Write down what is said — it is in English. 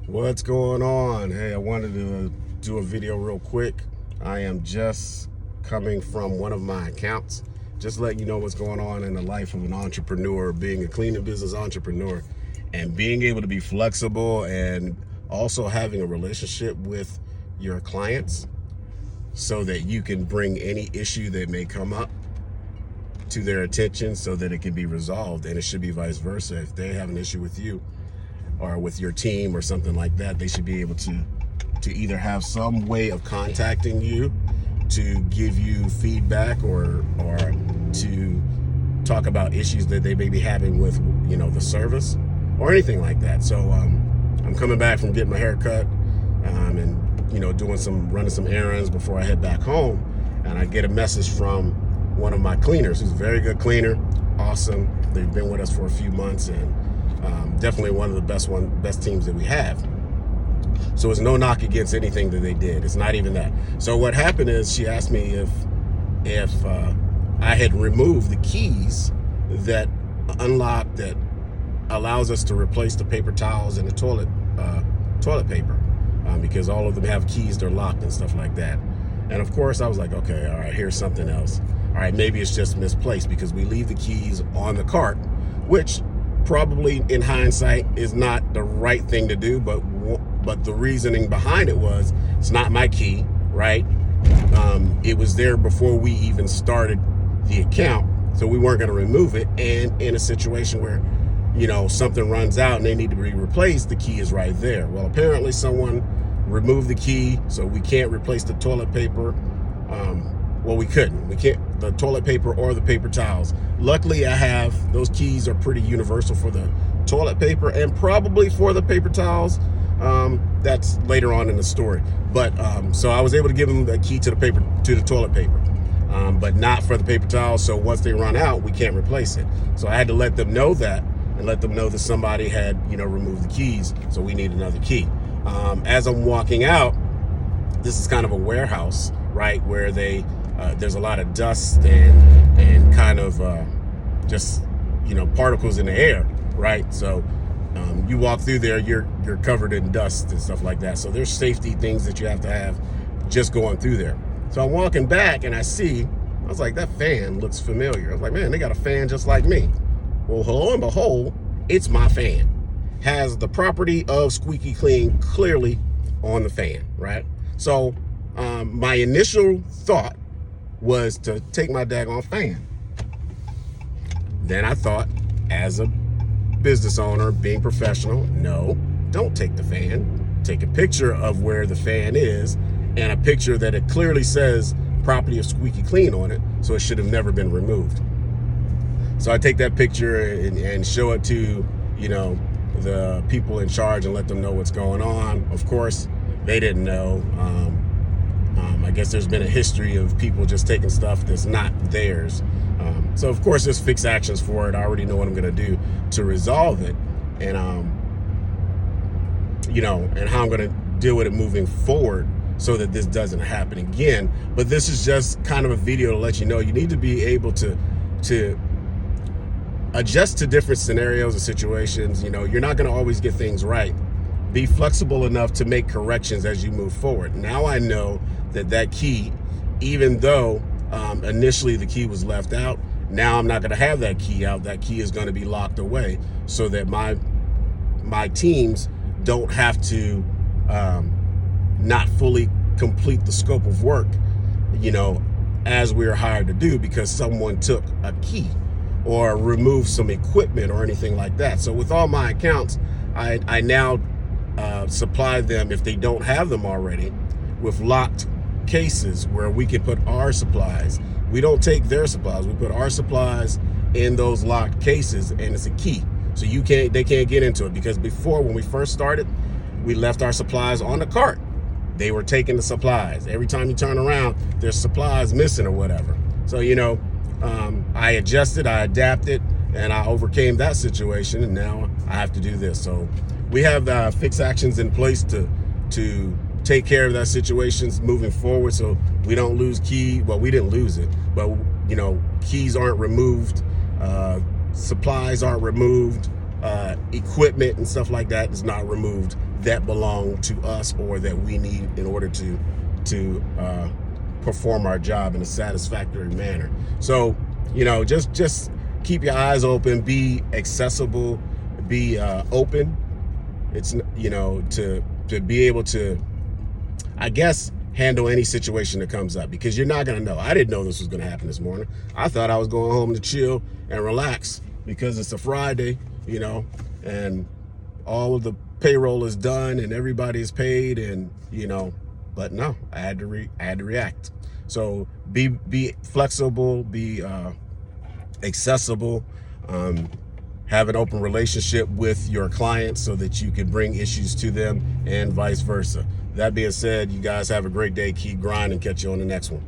What's going on? Hey, I wanted to do a video real quick. I am just coming from one of my accounts, just letting you know what's going on in the life of an entrepreneur, being a cleaning business entrepreneur, and being able to be flexible and also having a relationship with your clients so that you can bring any issue that may come up to their attention so that it can be resolved. And it should be vice versa. If they have an issue with you or with your team or something like that, they should be able to either have some way of contacting you to give you feedback or to talk about issues that they may be having with, you know, the service or anything like that. So I'm coming back from getting my hair cut and, you know, running some errands before I head back home, and I get a message from one of my cleaners who's a very good cleaner, awesome. They've been with us for a few months, and definitely one of the best teams that we have. So it's no knock against anything that they did. It's not even that. So what happened is she asked me if I had removed the keys that unlock, that allows us to replace the paper towels and the toilet paper, because all of them have keys, they're locked and stuff like that. And of course I was like, okay, all right, here's something else. All right, maybe it's just misplaced because we leave the keys on the cart, which probably in hindsight is not the right thing to do, but the reasoning behind it was, it's not my key, right? It was there before we even started the account, so we weren't going to remove it. And in a situation where, you know, something runs out and they need to be replaced, the key is right there. Well, apparently someone removed the key, so we can't replace the toilet paper. Well, we couldn't. We can't, the toilet paper or the paper towels. Luckily, I have, those keys are pretty universal for the toilet paper and probably for the paper towels. That's later on in the story. But so I was able to give them the key to the toilet paper, but not for the paper towels. So once they run out, we can't replace it. So I had to let them know that, and let them know that somebody had, you know, removed the keys. So we need another key. As I'm walking out, this is kind of a warehouse, right, where there's a lot of dust and kind of just, you know, particles in the air, right? So you walk through there, you're covered in dust and stuff like that. So there's safety things that you have to have just going through there. So I'm walking back and I was like, that fan looks familiar. I was like, man, they got a fan just like me. Well, lo and behold, it's my fan. Has the property of squeaky clean clearly on the fan, right? So my initial thought was to take my daggone fan. Then I thought, as a business owner, being professional, no, don't take the fan. Take a picture of where the fan is, and a picture that it clearly says property of squeaky clean on it, so it should have never been removed. So I take that picture and show it to, you know, the people in charge and let them know what's going on. Of course, they didn't know. I guess there's been a history of people just taking stuff that's not theirs. So of course there's fixed actions for it. I already know what I'm going to do to resolve it, and you know, and how I'm going to deal with it moving forward so that this doesn't happen again. But this is just kind of a video to let you know you need to be able to adjust to different scenarios and situations. You know, you're not going to always get things right. Be flexible enough to make corrections as you move forward. Now I know that key, even though initially the key was left out, now I'm not going to have that key out. That key is going to be locked away so that my teams don't have to not fully complete the scope of work, you know, as we are hired to do, because someone took a key or removed some equipment or anything like that. So with all my accounts, I now supply them, if they don't have them already, with locked cases where we can put our supplies. We don't take their supplies. We put our supplies in those locked cases, and it's a key. So they can't get into it, because before, when we first started, we left our supplies on the cart. They were taking the supplies. Every time you turn around, there's supplies missing or whatever. So, you know, I adjusted, I adapted, and I overcame that situation, and now I have to do this. So we have fixed actions in place to take care of that situations moving forward, so we don't lose key. Well, we didn't lose it, but, you know, keys aren't removed, supplies aren't removed, equipment and stuff like that is not removed that belong to us or that we need in order to perform our job in a satisfactory manner. So, you know, just keep your eyes open, be accessible, be open. It's, you know, to be able to, I guess, handle any situation that comes up, because you're not going to know. I didn't know this was going to happen this morning. I thought I was going home to chill and relax because it's a Friday, you know, and all of the payroll is done and everybody is paid, and, you know, but no, I had to react. So be flexible, be accessible, have an open relationship with your clients so that you can bring issues to them and vice versa. That being said, you guys have a great day. Keep grinding. Catch you on the next one.